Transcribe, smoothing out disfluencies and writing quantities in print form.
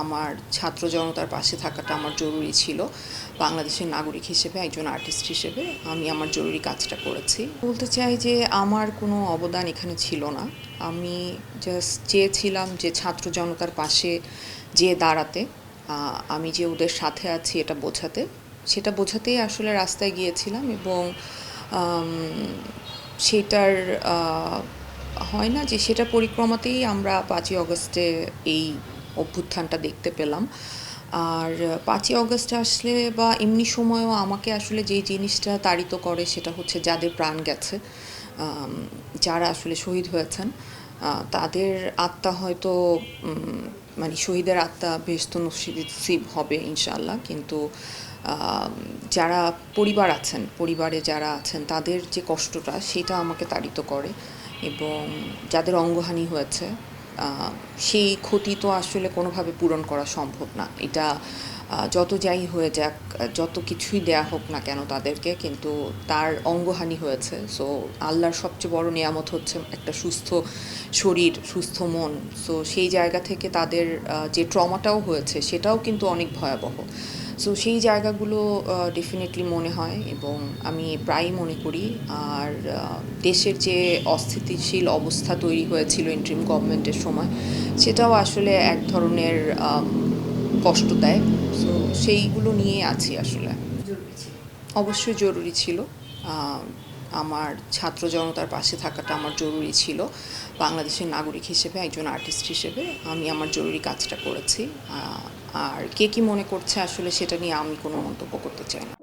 আমার ছাত্র জনতার পাশে থাকাটা আমার জরুরি ছিল। বাংলাদেশের নাগরিক হিসেবে, একজন আর্টিস্ট হিসেবে আমি আমার জরুরি কাজটা করেছি। বলতে চাই যে আমার কোনো অবদান এখানে ছিল না। আমি জাস্ট চেয়েছিলাম যে ছাত্র জনতার পাশে যেয়ে দাঁড়াতে, আমি যে ওদের সাথে আছি এটা বোঝাতে। সেটা বোঝাতেই আসলে রাস্তায় গিয়েছিলাম এবং সেটার হয় না যে সেটার পরিক্রমাতেই আমরা 5ই অগস্টে এই অভ্যুত্থানটা দেখতে পেলাম। আর 5ই অগস্টে আসলে বা এমনি সময়েও আমাকে আসলে যেই জিনিসটা তাড়িত করে সেটা হচ্ছে যাদের প্রাণ গেছে, যারা আসলে শহীদ হয়েছেন, তাদের আত্মা হয়তো মানে শহীদের আত্মা বেহেশত নসিব হবে ইনশাআল্লাহ, কিন্তু যারা পরিবারে যারা আছেন তাদের যে কষ্টটা সেটা আমাকে তাড়িত করে। এবং যাদের অঙ্গহানি হয়েছে সেই ক্ষতি তো আসলে কোনোভাবে পূরণ করা সম্ভব না। এটা যত যাই হয়ে যাক, যত কিছুই দেয়া হোক না কেন তাদেরকে, কিন্তু তার অঙ্গহানি হয়েছে। সো আল্লাহর সবচেয়ে বড় নিয়ামত হচ্ছে একটা সুস্থ শরীর, সুস্থ মন। সো সেই জায়গা থেকে তাদের যে ট্রমাটাও হয়েছে সেটাও কিন্তু অনেক ভয়াবহ। সো সেই জায়গাগুলো ডেফিনেটলি মনে হয় এবং আমি প্রায়ই মনে করি। আর দেশের যে অস্থিতিশীল অবস্থা তৈরি হয়েছিল ইন্টারিম গভর্নমেন্টের সময়, সেটাও আসলে এক ধরনের কষ্ট দেয়। সো সেইগুলো নিয়ে আছি আসলে। অবশ্যই জরুরি ছিল। আমার ছাত্র জনতার পাশে থাকাটা আমার জরুরি ছিল। বাংলাদেশের নাগরিক হিসেবে, একজন আর্টিস্ট হিসেবে আমি আমার জরুরি কাজটা করেছি। আর কে কী মনে করছে আসলে সেটা নিয়ে আমি কোনো মন্তব্য করতে চাই না।